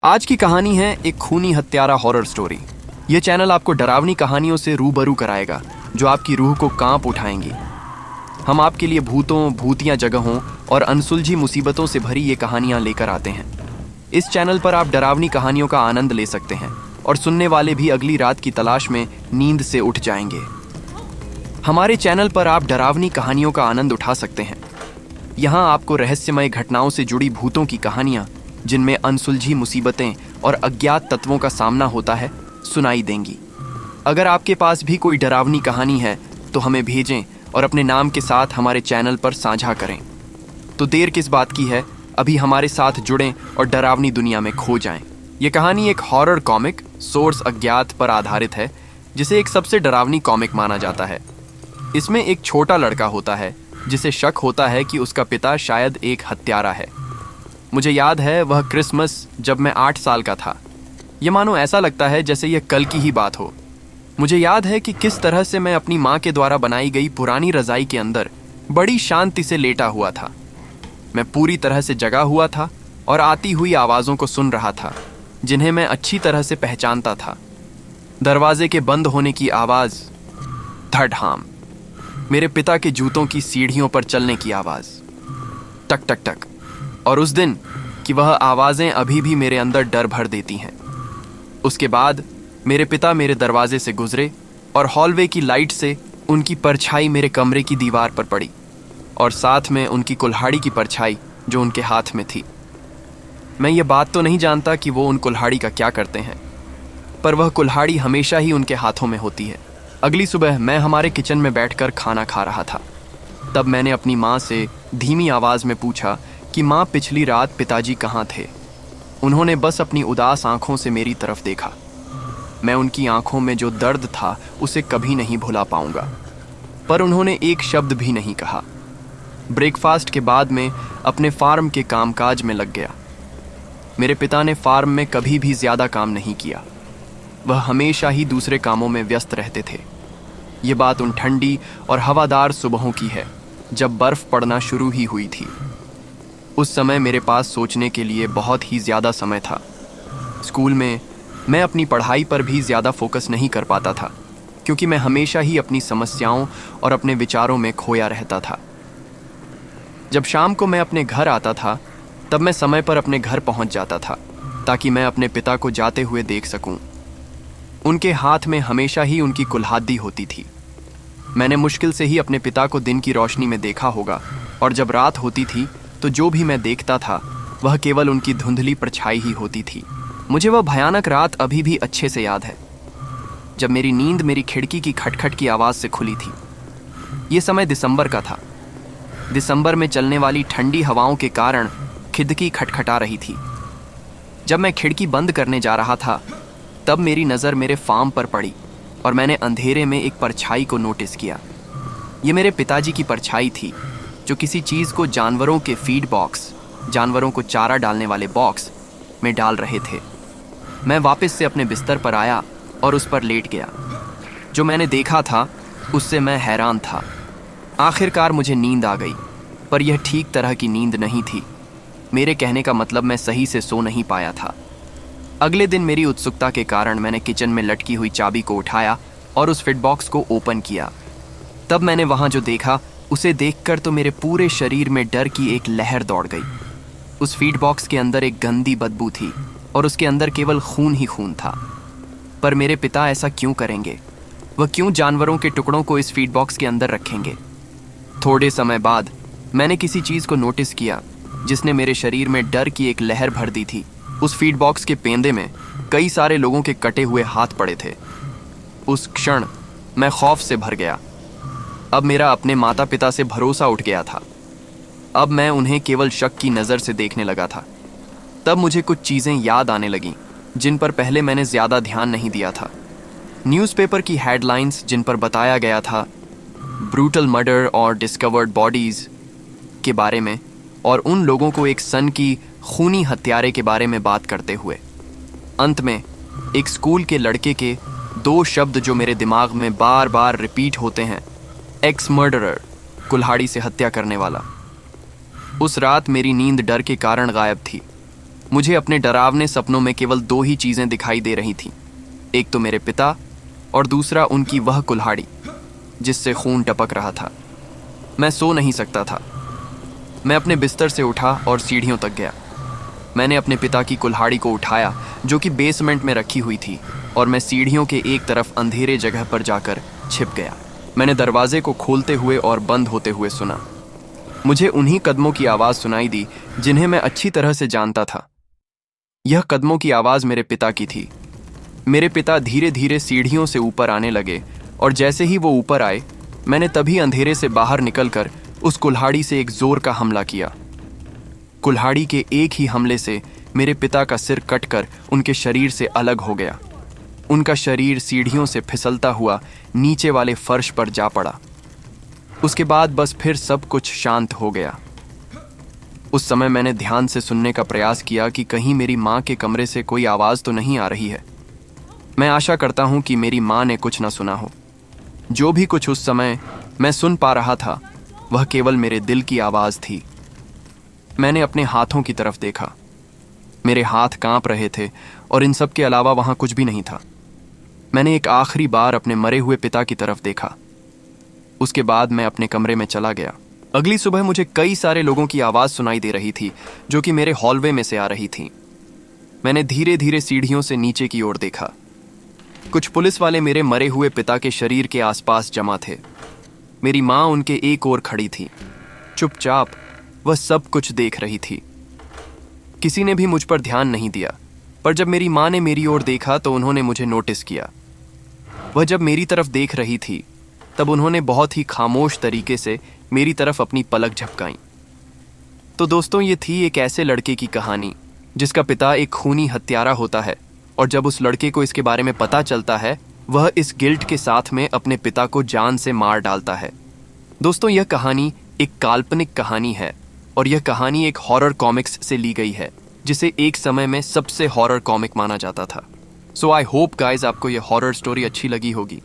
आज की कहानी है एक खूनी हत्यारा हॉरर स्टोरी। ये चैनल आपको डरावनी कहानियों से रूबरू कराएगा जो आपकी रूह को कांप उठाएंगी। हम आपके लिए भूतों, भूतिया जगहों और अनसुलझी मुसीबतों से भरी ये कहानियां लेकर आते हैं। इस चैनल पर आप डरावनी कहानियों का आनंद ले सकते हैं और सुनने वाले भी अगली रात की तलाश में नींद से उठ जाएंगे। हमारे चैनल पर आप डरावनी कहानियों का आनंद उठा सकते हैं। यहाँ आपको रहस्यमय घटनाओं से जुड़ी भूतों की कहानियां, जिनमें अनसुलझी मुसीबतें और अज्ञात तत्वों का सामना होता है, सुनाई देंगी। अगर आपके पास भी कोई डरावनी कहानी है तो हमें भेजें और अपने नाम के साथ हमारे चैनल पर साझा करें। तो देर किस बात की है, अभी हमारे साथ जुड़ें और डरावनी दुनिया में खो जाएं। ये कहानी एक हॉरर कॉमिक सोर्स अज्ञात पर आधारित है, जिसे एक सबसे डरावनी कॉमिक माना जाता है। इसमें एक छोटा लड़का होता है जिसे शक होता है कि उसका पिता शायद एक हत्यारा है। मुझे याद है वह क्रिसमस जब मैं 8 साल का था। ये मानो ऐसा लगता है जैसे यह कल की ही बात हो। मुझे याद है कि किस तरह से मैं अपनी माँ के द्वारा बनाई गई पुरानी रज़ाई के अंदर बड़ी शांति से लेटा हुआ था। मैं पूरी तरह से जगा हुआ था और आती हुई आवाज़ों को सुन रहा था, जिन्हें मैं अच्छी तरह से पहचानता था। दरवाजे के बंद होने की आवाज़, धड़ाम, मेरे पिता के जूतों की सीढ़ियों पर चलने की आवाज़, टक टक टक, और उस दिन कि वह आवाज़ें अभी भी मेरे अंदर डर भर देती हैं। उसके बाद मेरे पिता मेरे दरवाजे से गुजरे और हॉलवे की लाइट से उनकी परछाई मेरे कमरे की दीवार पर पड़ी और साथ में उनकी कुल्हाड़ी की परछाई जो उनके हाथ में थी। मैं ये बात तो नहीं जानता कि वो उन कुल्हाड़ी का क्या करते हैं, पर वह कुल्हाड़ी हमेशा ही उनके हाथों में होती है। अगली सुबह मैं हमारे किचन में बैठकर खाना खा रहा था। तब मैंने अपनी माँ से धीमी आवाज़ में पूछा कि माँ, पिछली रात पिताजी कहाँ थे? उन्होंने बस अपनी उदास आंखों से मेरी तरफ देखा। मैं उनकी आंखों में जो दर्द था उसे कभी नहीं भुला पाऊंगा, पर उन्होंने एक शब्द भी नहीं कहा। ब्रेकफास्ट के बाद में अपने फार्म के कामकाज में लग गया। मेरे पिता ने फार्म में कभी भी ज़्यादा काम नहीं किया। वह हमेशा ही दूसरे कामों में व्यस्त रहते थे। ये बात उन ठंडी और हवादार सुबहों की है जब बर्फ़ पड़ना शुरू ही हुई थी। उस समय मेरे पास सोचने के लिए बहुत ही ज़्यादा समय था। स्कूल में मैं अपनी पढ़ाई पर भी ज़्यादा फोकस नहीं कर पाता था, क्योंकि मैं हमेशा ही अपनी समस्याओं और अपने विचारों में खोया रहता था। जब शाम को मैं अपने घर आता था तब मैं समय पर अपने घर पहुंच जाता था ताकि मैं अपने पिता को जाते हुए देख सकूं। उनके हाथ में हमेशा ही उनकी कुल्हाड़ी होती थी। मैंने मुश्किल से ही अपने पिता को दिन की रोशनी में देखा होगा, और जब रात होती थी तो जो भी मैं देखता था वह केवल उनकी धुंधली परछाई ही होती थी। मुझे वह भयानक रात अभी भी अच्छे से याद है, जब मेरी नींद मेरी खिड़की की खटखट की आवाज़ से खुली थी। ये समय दिसंबर का था। दिसंबर में चलने वाली ठंडी हवाओं के कारण खिड़की खटखटा रही थी। जब मैं खिड़की बंद करने जा रहा था तब मेरी नज़र मेरे फार्म पर पड़ी और मैंने अंधेरे में एक परछाई को नोटिस किया। ये मेरे पिताजी की परछाई थी, जो किसी चीज़ को जानवरों के फीड बॉक्स, जानवरों को चारा डालने वाले बॉक्स में डाल रहे थे। मैं वापस से अपने बिस्तर पर आया और उस पर लेट गया। जो मैंने देखा था उससे मैं हैरान था। आखिरकार मुझे नींद आ गई, पर यह ठीक तरह की नींद नहीं थी। मेरे कहने का मतलब मैं सही से सो नहीं पाया था। अगले दिन मेरी उत्सुकता के कारण मैंने किचन में लटकी हुई चाबी को उठाया और उस फिट बॉक्स को ओपन किया। तब मैंने वहाँ जो देखा उसे देखकर तो मेरे पूरे शरीर में डर की एक लहर दौड़ गई। उस फीड बॉक्स के अंदर एक गंदी बदबू थी और उसके अंदर केवल खून ही खून था। पर मेरे पिता ऐसा क्यों करेंगे? वह क्यों जानवरों के टुकड़ों को इस फीड बॉक्स के अंदर रखेंगे? थोड़े समय बाद मैंने किसी चीज़ को नोटिस किया जिसने मेरे शरीर में डर की एक लहर भर दी थी। उस फीड बॉक्स के पेंदे में कई सारे लोगों के कटे हुए हाथ पड़े थे। उस क्षण मैं खौफ से भर गया। अब मेरा अपने माता पिता से भरोसा उठ गया था। अब मैं उन्हें केवल शक की नज़र से देखने लगा था। तब मुझे कुछ चीज़ें याद आने लगीं जिन पर पहले मैंने ज़्यादा ध्यान नहीं दिया था। न्यूज़पेपर की हेडलाइंस जिन पर बताया गया था ब्रूटल मर्डर और डिस्कवर्ड बॉडीज़ के बारे में, और उन लोगों को एक सन की खूनी हत्यारे के बारे में बात करते हुए। अंत में एक स्कूल के लड़के के 2 शब्द जो मेरे दिमाग में बार बार रिपीट होते हैं, एक्स मर्डरर, कुल्हाड़ी से हत्या करने वाला। उस रात मेरी नींद डर के कारण गायब थी। मुझे अपने डरावने सपनों में केवल दो ही चीजें दिखाई दे रही थीं। एक तो मेरे पिता और दूसरा उनकी वह कुल्हाड़ी जिससे खून टपक रहा था। मैं सो नहीं सकता था। मैं अपने बिस्तर से उठा और सीढ़ियों तक गया। मैंने अपने पिता की कुल्हाड़ी को उठाया जो कि बेसमेंट में रखी हुई थी, और मैं सीढ़ियों के एक तरफ अंधेरे जगह पर जाकर छिप गया। मैंने दरवाजे को खोलते हुए और बंद होते हुए सुना। मुझे उन्हीं कदमों की आवाज़ सुनाई दी जिन्हें मैं अच्छी तरह से जानता था। यह कदमों की आवाज़ मेरे पिता की थी। मेरे पिता धीरे धीरे सीढ़ियों से ऊपर आने लगे, और जैसे ही वो ऊपर आए, मैंने तभी अंधेरे से बाहर निकलकर उस कुल्हाड़ी से एक जोर का हमला किया। कुल्हाड़ी के एक ही हमले से मेरे पिता का सिर कटकर उनके शरीर से अलग हो गया। उनका शरीर सीढ़ियों से फिसलता हुआ नीचे वाले फर्श पर जा पड़ा। उसके बाद बस फिर सब कुछ शांत हो गया। उस समय मैंने ध्यान से सुनने का प्रयास किया कि कहीं मेरी माँ के कमरे से कोई आवाज़ तो नहीं आ रही है। मैं आशा करता हूँ कि मेरी माँ ने कुछ न सुना हो। जो भी कुछ उस समय मैं सुन पा रहा था वह केवल मेरे दिल की आवाज़ थी। मैंने अपने हाथों की तरफ देखा। मेरे हाथ कांप रहे थे और इन सब के अलावा वहाँ कुछ भी नहीं था। मैंने एक आखिरी बार अपने मरे हुए पिता की तरफ देखा। उसके बाद मैं अपने कमरे में चला गया। अगली सुबह मुझे कई सारे लोगों की आवाज़ सुनाई दे रही थी जो कि मेरे हॉलवे में से आ रही थी। मैंने धीरे धीरे सीढ़ियों से नीचे की ओर देखा। कुछ पुलिस वाले मेरे मरे हुए पिता के शरीर के आसपास जमा थे। मेरी माँ उनके एक ओर खड़ी थी, चुपचाप वह सब कुछ देख रही थी। किसी ने भी मुझ पर ध्यान नहीं दिया, पर जब मेरी माँ ने मेरी ओर देखा तो उन्होंने मुझे नोटिस किया। वह जब मेरी तरफ देख रही थी तब उन्होंने बहुत ही खामोश तरीके से मेरी तरफ अपनी पलक झपकाई। तो दोस्तों, ये थी एक ऐसे लड़के की कहानी जिसका पिता एक खूनी हत्यारा होता है, और जब उस लड़के को इसके बारे में पता चलता है वह इस गिल्ट के साथ में अपने पिता को जान से मार डालता है। दोस्तों, यह कहानी एक काल्पनिक कहानी है, और यह कहानी एक हॉरर कॉमिक्स से ली गई है जिसे एक समय में सबसे हॉरर कॉमिक माना जाता था। सो आई होप गाइज आपको यह हॉरर स्टोरी अच्छी लगी होगी।